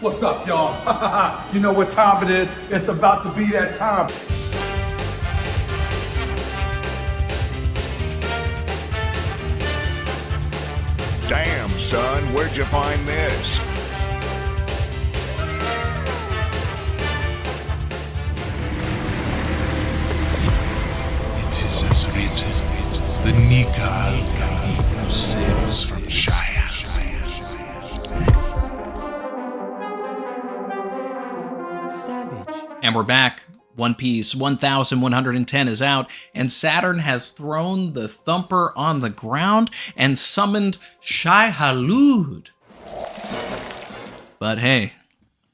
What's up, y'all? You know what time it is? It's about to be that time. Damn, son, where'd you find this? It is as written, the Nika al-Gaib who saves from Shire. Savage. And we're back. One Piece 1110 is out, and Saturn has thrown the thumper on the ground and summoned Shai-Hulud. But hey,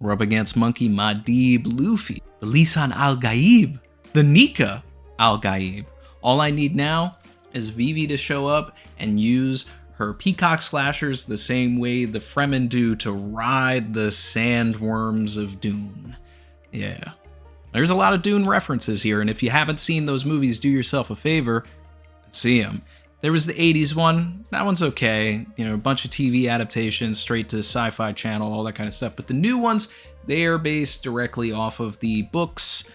we're up against Monkey Madib Luffy, the Lisan al-Gaib, the Nika al-Gaib. All I need now is Vivi to show up and use her peacock slashers the same way the Fremen do to ride the sandworms of Dune. Yeah. There's a lot of Dune references here, and if you haven't seen those movies, do yourself a favor and see them. There was the 80s one. That one's okay. You know, a bunch of TV adaptations, straight to Sci-Fi Channel, all that kind of stuff. But the new ones, they are based directly off of the books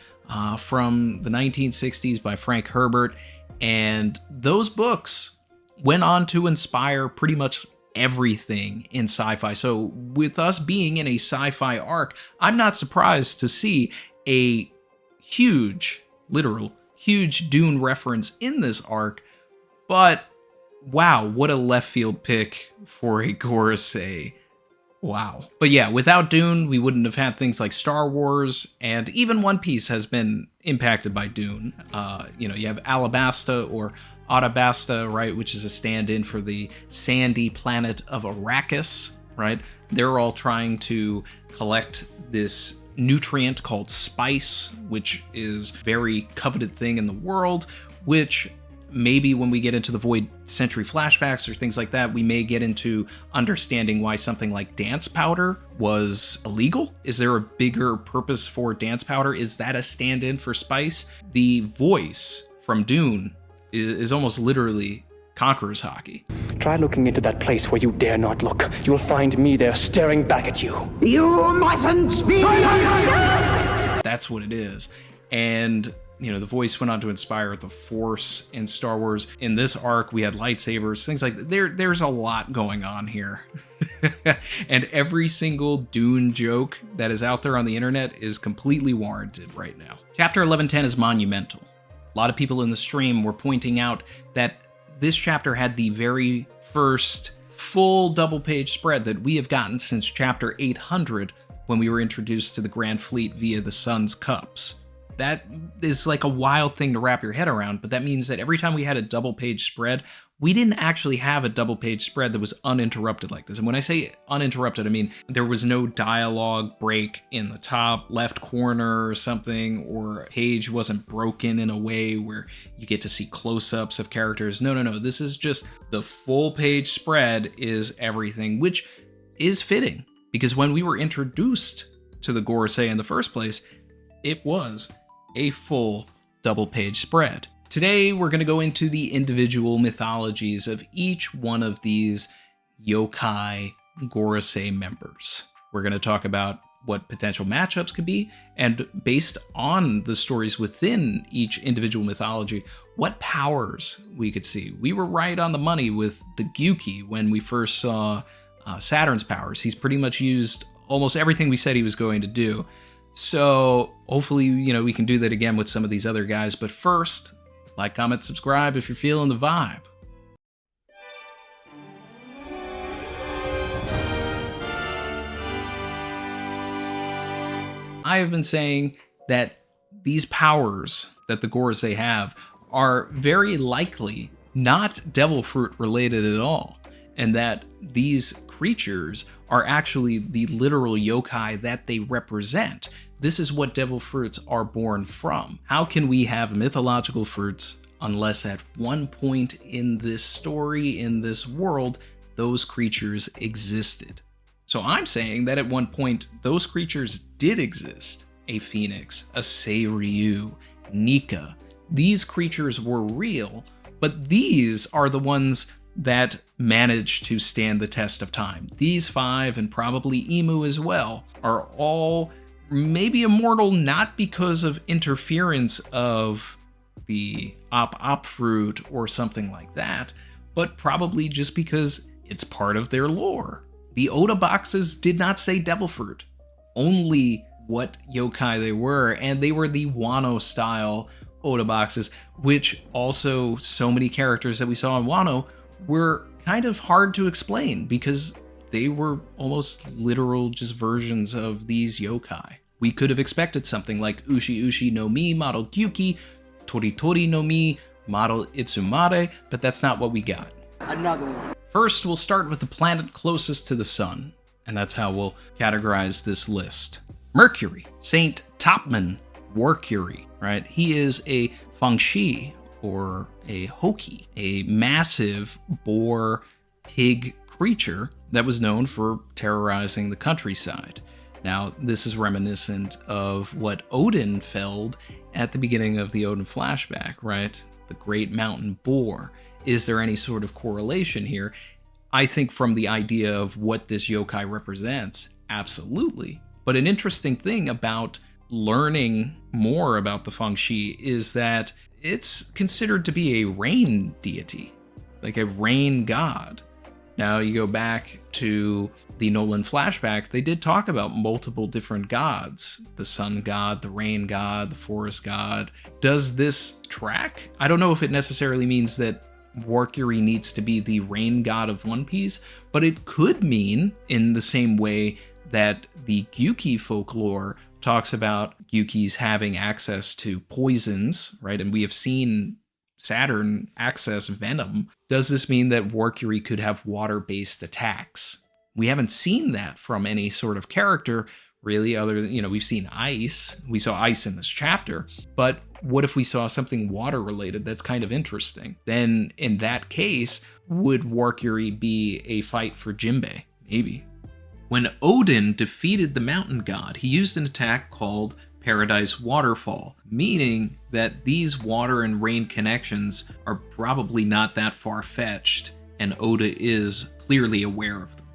from the 1960s by Frank Herbert. And those books went on to inspire pretty much everything in sci-fi. So with us being in a sci-fi arc, I'm not surprised to see a huge, literal, huge Dune reference in this arc, but wow, what a left field pick for a Gorosei. Wow. But yeah, without Dune, we wouldn't have had things like Star Wars, and even One Piece has been impacted by Dune. You have Alabasta or Arabasta, right, which is a stand-in for the sandy planet of Arrakis, right? They're all trying to collect this nutrient called spice, which is a very coveted thing in the world, which maybe when we get into the Void Century flashbacks or things like that, we may get into understanding why something like dance powder was illegal. Is there a bigger purpose for dance powder? Is that a stand-in for spice? The voice from Dune is almost literally Conqueror's Haki. Try looking into that place where you dare not look. You'll find me there staring back at you. You mustn't speak! That's what it is. And, the voice went on to inspire the Force in Star Wars. In this arc, we had lightsabers, things like that. There's a lot going on here. And every single Dune joke that is out there on the internet is completely warranted right now. Chapter 1110 is monumental. A lot of people in the stream were pointing out that this chapter had the very first full double-page spread that we have gotten since chapter 800 when we were introduced to the Grand Fleet via the Sun's Cups. That is like a wild thing to wrap your head around, but that means that every time we had a double-page spread, we didn't actually have a double-page spread that was uninterrupted like this. And when I say uninterrupted, I mean there was no dialogue break in the top left corner or something, or a page wasn't broken in a way where you get to see close-ups of characters. No. This is just the full-page spread is everything, which is fitting, because when we were introduced to the Gorosei in the first place, it was a full double-page spread. Today, we're going to go into the individual mythologies of each one of these Yokai Gorosei members. We're going to talk about what potential matchups could be, and based on the stories within each individual mythology, what powers we could see. We were right on the money with the Gyuki when we first saw Saturn's powers. He's pretty much used almost everything we said he was going to do. So hopefully, we can do that again with some of these other guys. But first, like, comment, subscribe if you're feeling the vibe. I have been saying that these powers that the Gorosei have are very likely not devil fruit related at all, and that these creatures are actually the literal yokai that they represent. This is what devil fruits are born from. How can we have mythological fruits unless at one point in this story, in this world, those creatures existed? So I'm saying that at one point, those creatures did exist. A phoenix, a Seiryu, Nika. These creatures were real, but these are the ones that manage to stand the test of time. These 5, and probably Emu as well, are all maybe immortal not because of interference of the op fruit or something like that, but probably just because it's part of their lore. The Oda Boxes did not say devil fruit, only what yokai they were, and they were the Wano style Oda Boxes, which also so many characters that we saw in Wano were kind of hard to explain because they were almost literal just versions of these yokai. We could have expected something like Ushi-Ushi no Mi model Gyuki, Tori-Tori no Mi model Itsumade, but that's not what we got. Another one. First, we'll start with the planet closest to the sun, and that's how we'll categorize this list. Mercury, Saint Topman Warcury, right? He is a Fengxi, or a Hoki, a massive boar pig creature that was known for terrorizing the countryside. Now, this is reminiscent of what Odin felled at the beginning of the Odin flashback, right? The great mountain boar. Is there any sort of correlation here? I think from the idea of what this yokai represents, absolutely. But an interesting thing about learning more about the Fengxi is that it's considered to be a rain deity, like a rain god. Now, you go back to the Nolan flashback, they did talk about multiple different gods. The sun god, the rain god, the forest god. Does this track? I don't know if it necessarily means that Warcury needs to be the rain god of One Piece, but it could mean, in the same way that the Gyuki folklore talks about Gyukis having access to poisons, right? And we have seen Saturn access venom. Does this mean that Warcury could have water-based attacks? We haven't seen that from any sort of character, really, other than, we've seen ice. We saw ice in this chapter, but what if we saw something water-related that's kind of interesting? Then, in that case, would Warcury be a fight for Jinbei? Maybe. When Odin defeated the mountain god, he used an attack called Paradise Waterfall, meaning that these water and rain connections are probably not that far-fetched, and Oda is clearly aware of them.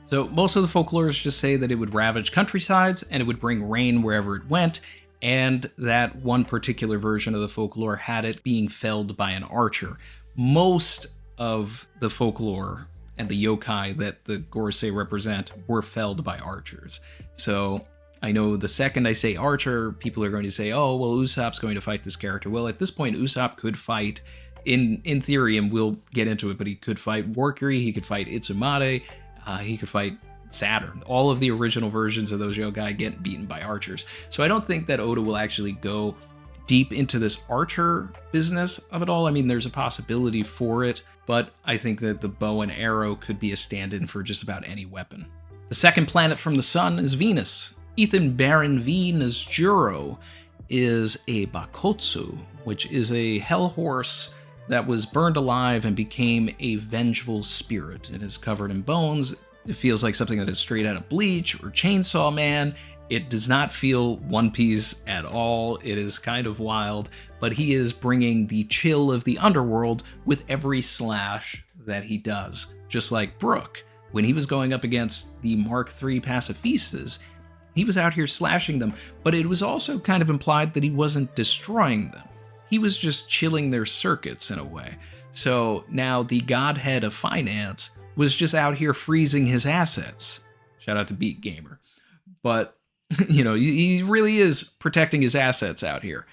So most of the folklorists just say that it would ravage countrysides and it would bring rain wherever it went, and that one particular version of the folklore had it being felled by an archer. Most of the folklore and the yokai that the Gorosei represent were felled by archers. So I know the second I say archer, people are going to say, oh, well, Usopp's going to fight this character. Well, at this point, Usopp could fight, in theory, and we'll get into it, but he could fight Warcury, he could fight Itsumade, he could fight Saturn. All of the original versions of those yokai get beaten by archers. So I don't think that Oda will actually go deep into this archer business of it all. I mean, there's a possibility for it, but I think that the bow and arrow could be a stand-in for just about any weapon. The second planet from the sun is Venus. Ethan Baron Venus Juro is a Bakotsu, which is a hell horse that was burned alive and became a vengeful spirit. It is covered in bones. It feels like something that is straight out of Bleach or Chainsaw Man. It does not feel One Piece at all. It is kind of wild, but he is bringing the chill of the underworld with every slash that he does. Just like Brook, when he was going up against the Mark III pacifistas, he was out here slashing them, but it was also kind of implied that he wasn't destroying them. He was just chilling their circuits in a way. So now the godhead of finance was just out here freezing his assets. Shout out to Beat Gamer. But, he really is protecting his assets out here.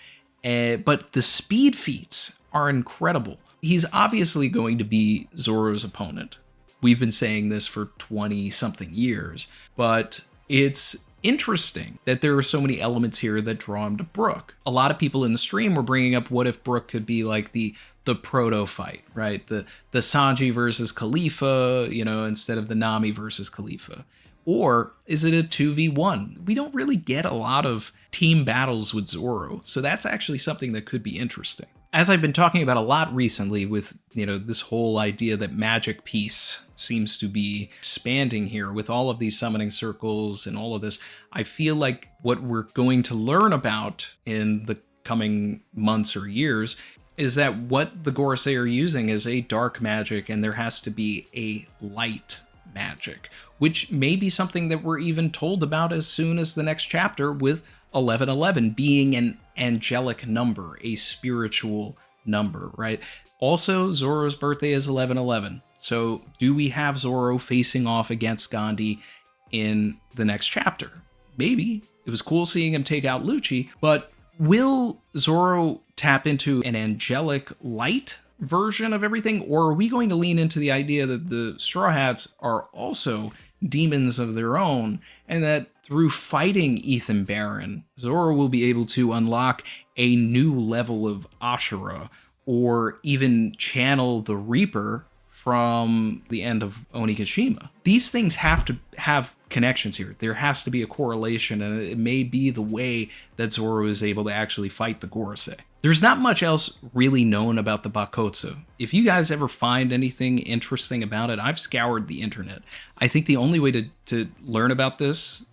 But the speed feats are incredible. He's obviously going to be Zoro's opponent. We've been saying this for 20-something years, but it's interesting that there are so many elements here that draw him to Brook. A lot of people in the stream were bringing up what if Brook could be like the proto fight, right? The Sanji versus Khalifa, instead of the Nami versus Khalifa. Or is it a 2v1? We don't really get a lot of team battles with Zoro, so that's actually something that could be interesting. As I've been talking about a lot recently with, this whole idea that Magic Piece seems to be expanding here with all of these summoning circles and all of this, I feel like what we're going to learn about in the coming months or years is that what the Gorosei are using is a dark magic, and there has to be a light magic, which may be something that we're even told about as soon as the next chapter, with 1111 being an angelic number, a spiritual number, right? Also, Zoro's birthday is 1111. So do we have Zoro facing off against Gandhi in the next chapter? Maybe. It was cool seeing him take out Lucci, but will Zoro tap into an angelic light version of everything, or are we going to lean into the idea that the Straw Hats are also demons of their own, and that through fighting Ethan Baron, Zoro will be able to unlock a new level of Ashura, or even channel the Reaper from the end of Onigashima? These things have to have connections here. There has to be a correlation, and it may be the way that Zoro is able to actually fight the Gorosei. There's not much else really known about the Bakotsu. If you guys ever find anything interesting about it, I've scoured the internet. I think the only way to learn about this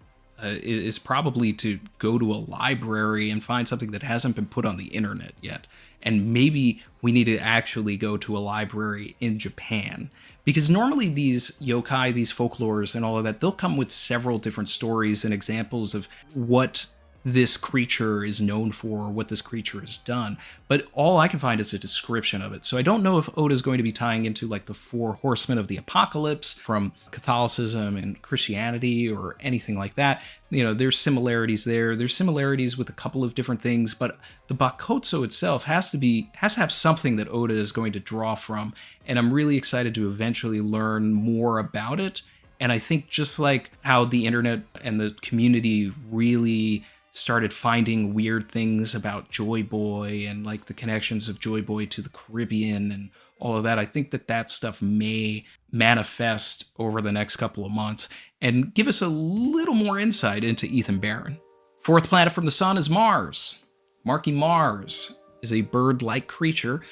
is probably to go to a library and find something that hasn't been put on the internet yet. And maybe we need to actually go to a library in Japan. Because normally these yokai, these folklores and all of that, they'll come with several different stories and examples of what this creature is known for, what this creature has done. But all I can find is a description of it. So I don't know if Oda is going to be tying into like the 4 horsemen of the apocalypse from Catholicism and Christianity or anything like that. You know, there's similarities there. There's similarities with a couple of different things, but the Bakotsu itself has to have something that Oda is going to draw from. And I'm really excited to eventually learn more about it. And I think just like how the internet and the community really started finding weird things about Joy Boy and like the connections of Joy Boy to the Caribbean and all of that, I think that stuff may manifest over the next couple of months and give us a little more insight into Ethan Baron. 4th planet from the sun is Mars. Marky Mars is a bird-like creature,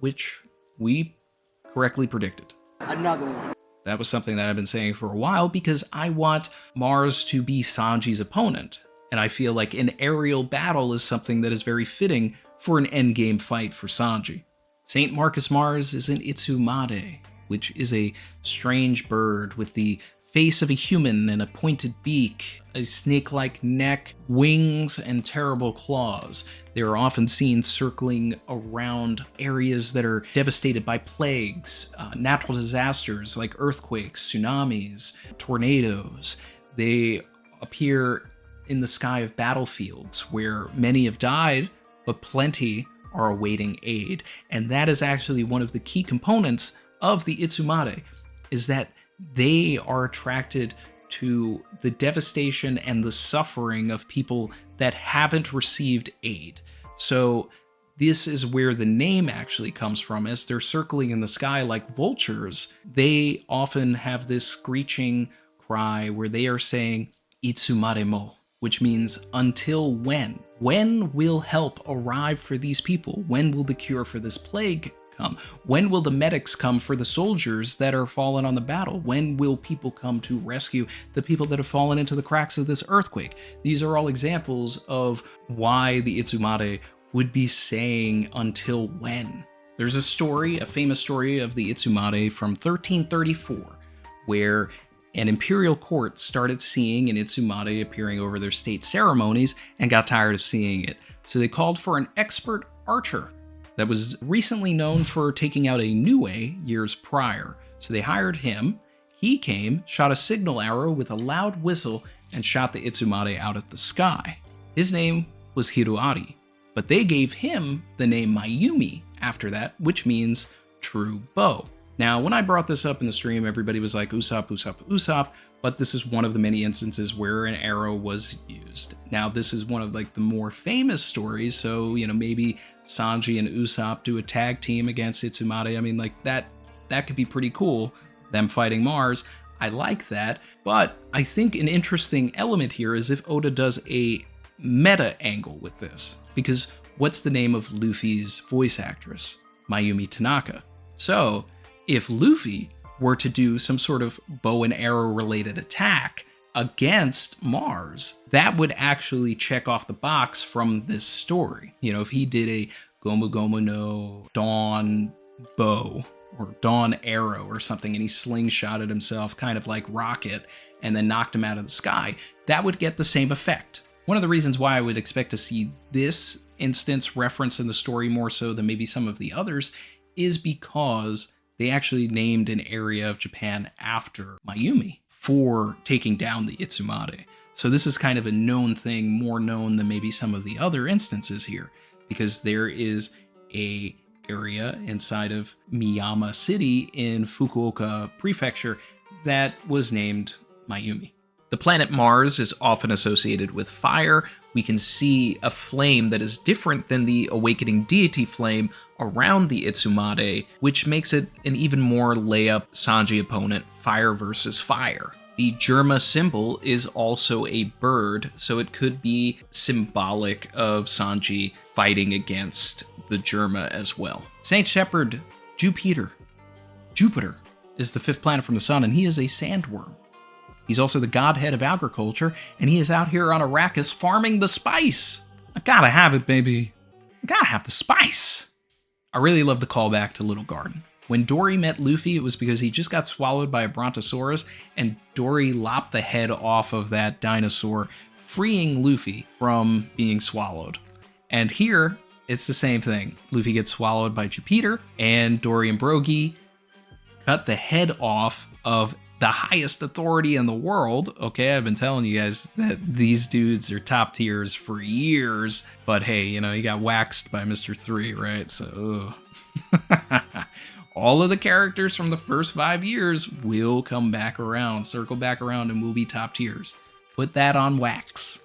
which we correctly predicted. Another one. That was something that I've been saying for a while because I want Mars to be Sanji's opponent. And I feel like an aerial battle is something that is very fitting for an endgame fight for Sanji. St. Marcus Mars is an Itsumade, which is a strange bird with the face of a human and a pointed beak, a snake-like neck, wings, and terrible claws. They are often seen circling around areas that are devastated by plagues, natural disasters like earthquakes, tsunamis, tornadoes. They appear in the sky of battlefields where many have died, but plenty are awaiting aid. And that is actually one of the key components of the Itsumade, is that they are attracted to the devastation and the suffering of people that haven't received aid. So this is where the name actually comes from. As they're circling in the sky like vultures, they often have this screeching cry where they are saying, Itsumade mo, which means until when? When will help arrive for these people? When will the cure for this plague come? When will the medics come for the soldiers that are fallen on the battle? When will people come to rescue the people that have fallen into the cracks of this earthquake? These are all examples of why the Itsumade would be saying until when. There's a story, a famous story of the Itsumade from 1334, where an imperial court started seeing an Itsumade appearing over their state ceremonies and got tired of seeing it. So they called for an expert archer that was recently known for taking out a Niue years prior. So they hired him. He came, shot a signal arrow with a loud whistle, and shot the Itsumade out of the sky. His name was Hiruari, but they gave him the name Mayumi after that, which means true bow. Now, when I brought this up in the stream, everybody was like, Usopp, Usopp, Usopp, but this is one of the many instances where an arrow was used. Now, this is one of like the more famous stories, so, you know, maybe Sanji and Usopp do a tag team against Itsumade. I mean, like, that could be pretty cool, them fighting Mars. I like that, but I think an interesting element here is if Oda does a meta angle with this, because what's the name of Luffy's voice actress? Mayumi Tanaka. So, if Luffy were to do some sort of bow and arrow related attack against Mars, that would actually check off the box from this story. You know, if he did a Gomu Gomu no Dawn Bow or Dawn Arrow or something, and he slingshotted himself kind of like Rocket and then knocked him out of the sky, that would get the same effect. One of the reasons why I would expect to see this instance referenced in the story more so than maybe some of the others is because they actually named an area of Japan after Mayumi for taking down the Itsumade. So this is kind of a known thing, more known than maybe some of the other instances here, because there is a area inside of Miyama City in Fukuoka Prefecture that was named Mayumi. The planet Mars is often associated with fire. We can see a flame that is different than the awakening deity flame around the Itsumade, which makes it an even more layup Sanji opponent, fire versus fire. The Germa symbol is also a bird, so it could be symbolic of Sanji fighting against the Germa as well. Saint Shepherd Jupiter is the 5th planet from the sun, and he is a sandworm. He's also the godhead of agriculture, and he is out here on Arrakis farming the spice. I gotta have it, baby. I gotta have the spice. I really love the callback to Little Garden. When Dory met Luffy, it was because he just got swallowed by a brontosaurus, and Dory lopped the head off of that dinosaur, freeing Luffy from being swallowed. And here, it's the same thing. Luffy gets swallowed by Jupiter, and Dory and Brogy cut the head off of the highest authority in the world. Okay, I've been telling you guys that these dudes are top tiers for years, but hey, you know, you got waxed by Mr. 3, right? So, all of the characters from the first 5 years will come back around, circle back around, and will be top tiers. Put that on wax.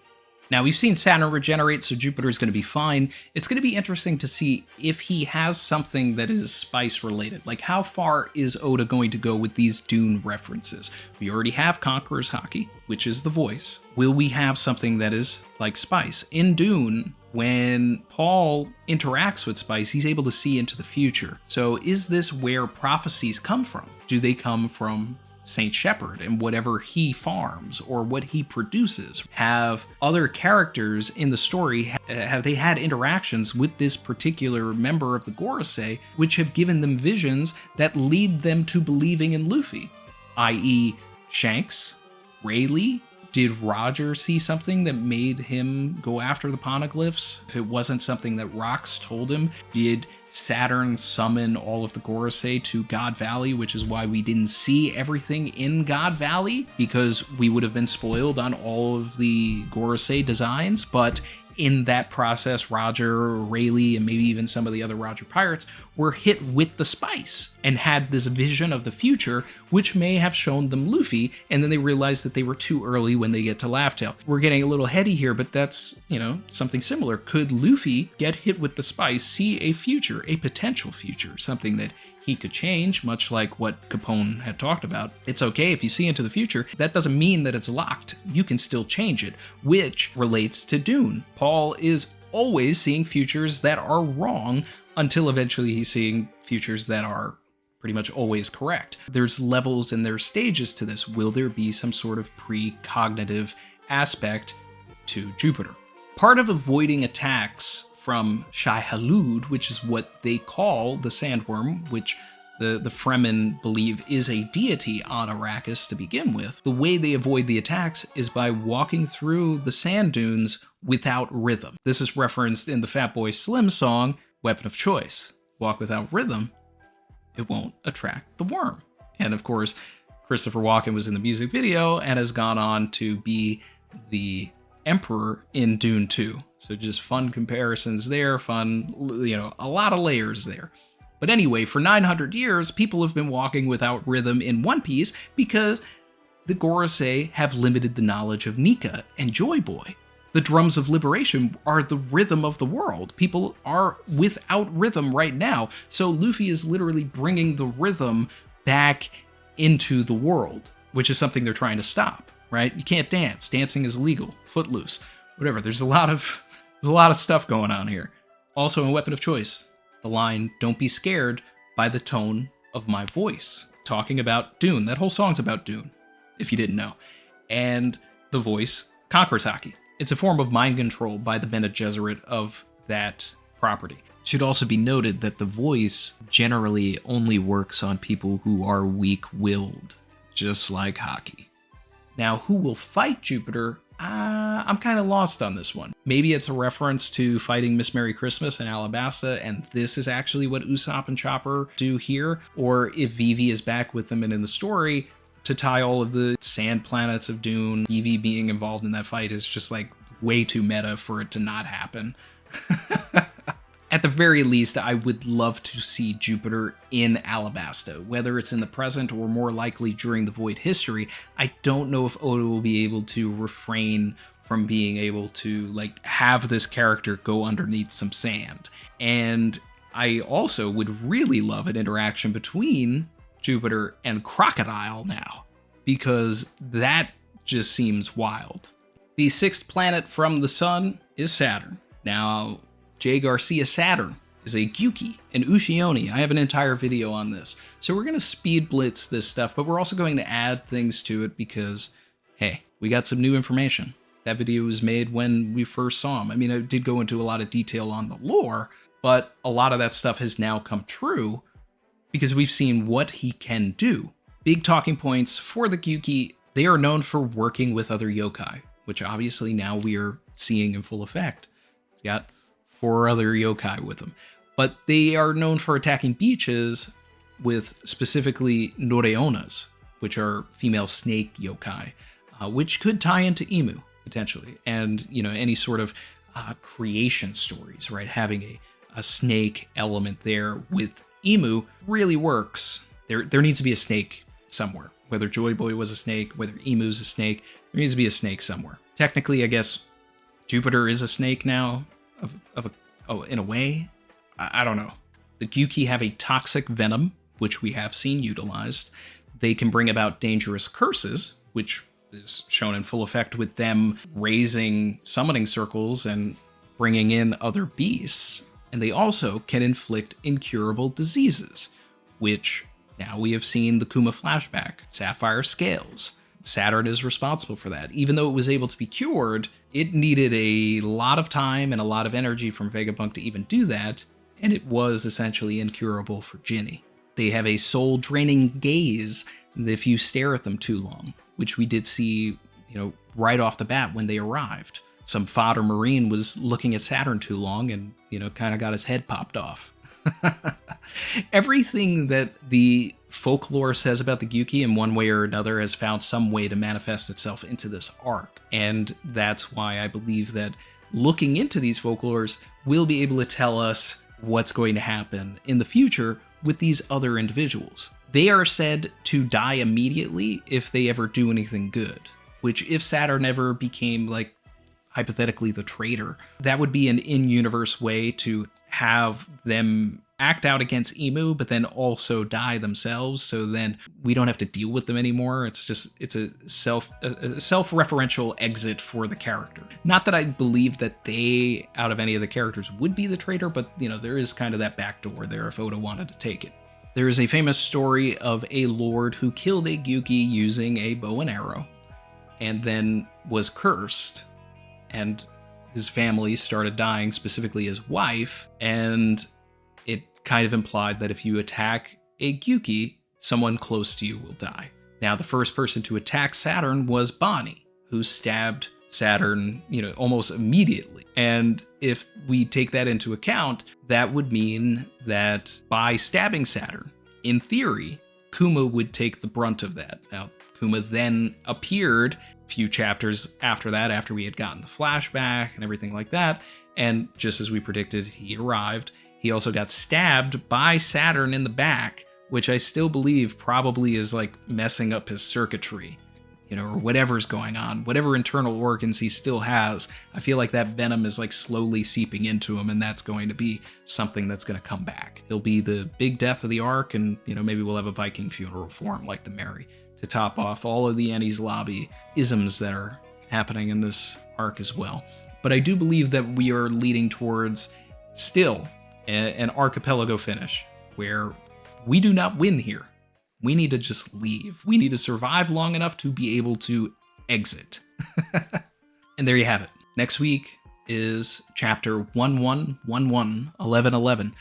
Now, we've seen Saturn regenerate, so Jupiter's going to be fine. It's going to be interesting to see if he has something that is spice related. Like, how far is Oda going to go with these Dune references? We already have Conqueror's Haki, which is the voice. Will we have something that is like spice? In Dune, when Paul interacts with spice, he's able to see into the future. So is this where prophecies come from? Do they come from Saint Shepherd and whatever he farms or what he produces? Have other characters in the story, have they had interactions with this particular member of the Gorosei, which have given them visions that lead them to believing in Luffy? I.e. Shanks, Rayleigh? Did Roger see something that made him go after the poneglyphs? If it wasn't something that Rox told him, did Saturn summon all of the Gorosei to God Valley, which is why we didn't see everything in God Valley, because we would have been spoiled on all of the Gorosei designs? But in that process, Roger, Rayleigh, and maybe even some of the other Roger pirates were hit with the spice and had this vision of the future, which may have shown them Luffy, and then they realized that they were too early when they get to Laugh-Tale. We're getting a little heady here, but that's, you know, something similar. Could Luffy get hit with the spice, see a future, a potential future, something that he could change, much like what Capone had talked about? It's okay if you see into the future. That doesn't mean that it's locked. You can still change it, which relates to Dune. Paul is always seeing futures that are wrong until eventually he's seeing futures that are pretty much always correct. There's levels and there's stages to this. Will there be some sort of precognitive aspect to Jupiter? Part of avoiding attacks from Shai Hulud, which is what they call the sandworm, which the Fremen believe is a deity on Arrakis to begin with. The way they avoid the attacks is by walking through the sand dunes without rhythm. This is referenced in the Fatboy Slim song, Weapon of Choice. Walk without rhythm, it won't attract the worm. And of course, Christopher Walken was in the music video and has gone on to be the Emperor in Dune 2. So just fun comparisons there, fun, you know, a lot of layers there. But anyway, for 900 years, people have been walking without rhythm in One Piece because the Gorosei have limited the knowledge of Nika and Joy Boy. The drums of liberation are the rhythm of the world. People are without rhythm right now. So Luffy is literally bringing the rhythm back into the world, which is something they're trying to stop, right? You can't dance. Dancing is illegal. Footloose. Whatever. There's a lot of stuff going on here. Also in Weapon of Choice, the line, "Don't be scared by the tone of my voice." Talking about Dune. That whole song's about Dune, if you didn't know. And the voice, Conqueror's Haki. It's a form of mind control by the Bene Gesserit of that property. It should also be noted that the voice generally only works on people who are weak-willed, just like hockey. Now, who will fight Jupiter? I'm kind of lost on this one. Maybe it's a reference to fighting Miss Merry Christmas in Alabasta, and this is actually what Usopp and Chopper do here. Or if Vivi is back with them and in the story, to tie all of the sand planets of Dune, Vivi being involved in that fight is just like way too meta for it to not happen. At the very least, I would love to see Jupiter in Alabasta, whether it's in the present or more likely during the Void history. I don't know if Oda will be able to refrain from being able to like have this character go underneath some sand. And I also would really love an interaction between Jupiter and Crocodile now, because that just seems wild. The sixth planet from the sun is Saturn. Now, J. Garcia Saturn is a Gyuki, an Ushi-Oni. I have an entire video on this. So we're going to speed blitz this stuff, but we're also going to add things to it because, hey, we got some new information. That video was made when we first saw him. I mean, I did go into a lot of detail on the lore, but a lot of that stuff has now come true because we've seen what he can do. Big talking points for the Gyuki. They are known for working with other yokai, which obviously now we are seeing in full effect. He's got 4 other yokai with them. But they are known for attacking beaches with specifically Noreonas, which are female snake yokai, which could tie into Imu, potentially. And, you know, any sort of creation stories, right? Having a snake element there with Imu really works. There needs to be a snake somewhere. Whether Joy Boy was a snake, whether Emu's a snake, there needs to be a snake somewhere. Technically, I guess Jupiter is a snake now, in a way. I don't know. The Gyuki have a toxic venom, which we have seen utilized. They can bring about dangerous curses, which is shown in full effect with them raising summoning circles and bringing in other beasts. And they also can inflict incurable diseases, which now we have seen the Kuma flashback, Sapphire Scales. Saturn is responsible for that. Even though it was able to be cured, it needed a lot of time and a lot of energy from Vegapunk to even do that, and it was essentially incurable for Ginny. They have a soul-draining gaze if you stare at them too long, which we did see, right off the bat when they arrived. Some fodder marine was looking at Saturn too long and, kind of got his head popped off. Everything that the folklore says about the Gyuki in one way or another has found some way to manifest itself into this arc. And that's why I believe that looking into these folklores will be able to tell us what's going to happen in the future with these other individuals. They are said to die immediately if they ever do anything good, which if Saturn ever became, hypothetically the traitor, that would be an in-universe way to have them act out against Imu, but then also die themselves, so then we don't have to deal with them anymore. It's a self-referential exit for the character. Not that I believe that they, out of any of the characters, would be the traitor, but, there is kind of that backdoor there if Oda wanted to take it. There is a famous story of a lord who killed a Gyuki using a bow and arrow, and then was cursed, and his family started dying, specifically his wife, and it kind of implied that if you attack a Gyuki, someone close to you will die. Now, the first person to attack Saturn was Bonnie, who stabbed Saturn, almost immediately. And if we take that into account, that would mean that by stabbing Saturn, in theory, Kuma would take the brunt of that. Now, Kuma then appeared a few chapters after that, after we had gotten the flashback and everything like that. And just as we predicted, he arrived. He also got stabbed by Saturn in the back, which I still believe probably is messing up his circuitry, or whatever's going on, whatever internal organs he still has. I feel like that venom is slowly seeping into him, and that's going to be something that's going to come back. He'll be the big death of the arc, and maybe we'll have a Viking funeral for him like the Mary, to top off all of the Enies Lobby isms that are happening in this arc as well. But I do believe that we are leading towards still an archipelago finish where we do not win here. We need to just leave. We need to survive long enough to be able to exit. And there you have it. Next week is chapter 1111,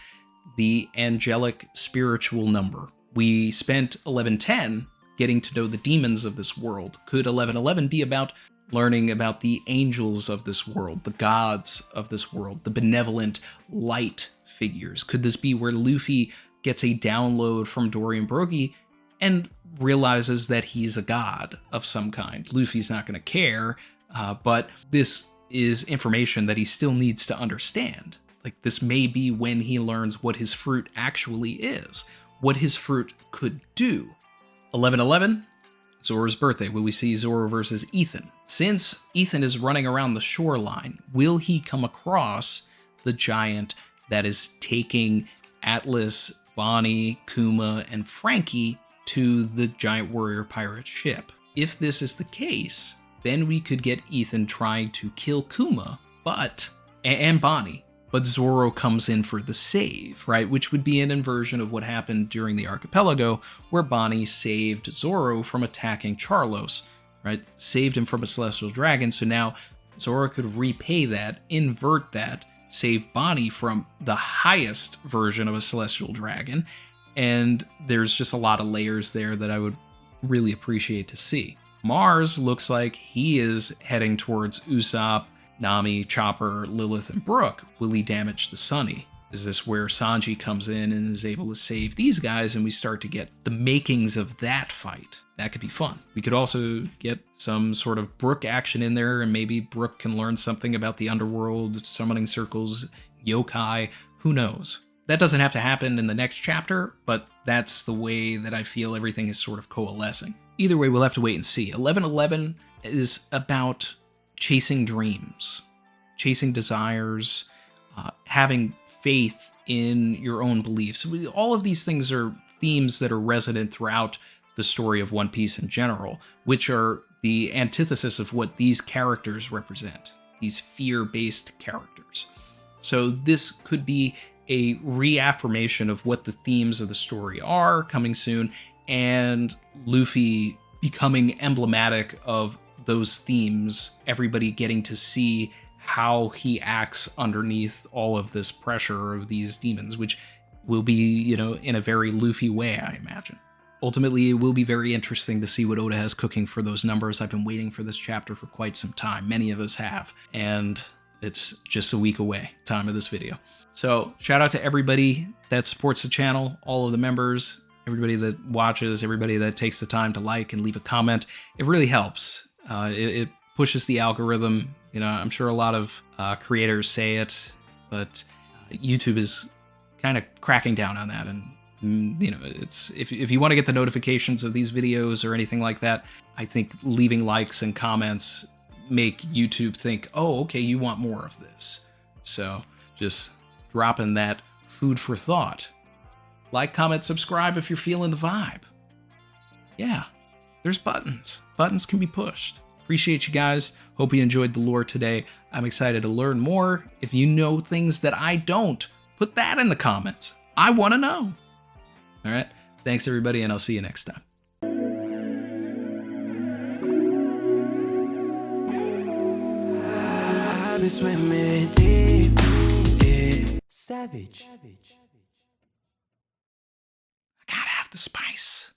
the angelic spiritual number. We spent 1110 getting to know the demons of this world. Could 1111 be about learning about the angels of this world, the gods of this world, the benevolent light figures? Could this be where Luffy gets a download from Dorian Broggie and realizes that he's a god of some kind? Luffy's not going to care, but this is information that he still needs to understand. Like, this may be when he learns what his fruit actually is, what his fruit could do. 1111, Zoro's birthday. Will we see Zoro versus Ethan? Since Ethan is running around the shoreline, will he come across the giant that is taking Atlas, Bonnie, Kuma, and Frankie to the giant warrior pirate ship? If this is the case, then we could get Ethan trying to kill Kuma, and Bonnie, but Zoro comes in for the save, right? Which would be an inversion of what happened during the archipelago, where Bonnie saved Zoro from attacking Charlos, right? Saved him from a celestial dragon, so now Zoro could repay that, invert that, save Bonnie from the highest version of a celestial dragon, and there's just a lot of layers there that I would really appreciate to see. Mars looks like he is heading towards Usopp, Nami, Chopper, Lilith, and Brook. Will he damage the Sunny? Is this where Sanji comes in and is able to save these guys, and we start to get the makings of that fight? That could be fun. We could also get some sort of Brook action in there, and maybe Brook can learn something about the underworld, summoning circles, yokai, who knows? That doesn't have to happen in the next chapter, but that's the way that I feel everything is sort of coalescing. Either way, we'll have to wait and see. 1111 is about chasing dreams, chasing desires, having faith in your own beliefs. All of these things are themes that are resonant throughout the story of One Piece in general, which are the antithesis of what these characters represent, these fear-based characters. So this could be a reaffirmation of what the themes of the story are coming soon, and Luffy becoming emblematic of those themes, everybody getting to see how he acts underneath all of this pressure of these demons, which will be, in a very Luffy way, I imagine. Ultimately, it will be very interesting to see what Oda has cooking for those numbers. I've been waiting for this chapter for quite some time. Many of us have, and it's just a week away, time of this video. So shout out to everybody that supports the channel, all of the members, everybody that watches, everybody that takes the time to like and leave a comment. It really helps. It pushes the algorithm. I'm sure a lot of creators say it, but YouTube is kind of cracking down on that. And it's if you want to get the notifications of these videos or anything like that, I think leaving likes and comments make YouTube think, oh, okay, you want more of this. So just dropping that food for thought. Like, comment, subscribe if you're feeling the vibe. Yeah, there's buttons. Buttons can be pushed. Appreciate you guys. Hope you enjoyed the lore today. I'm excited to learn more. If you know things that I don't, put that in the comments. I want to know. All right. Thanks, everybody, and I'll see you next time. I've been swimming deep, deep. Savage. I gotta have the spice.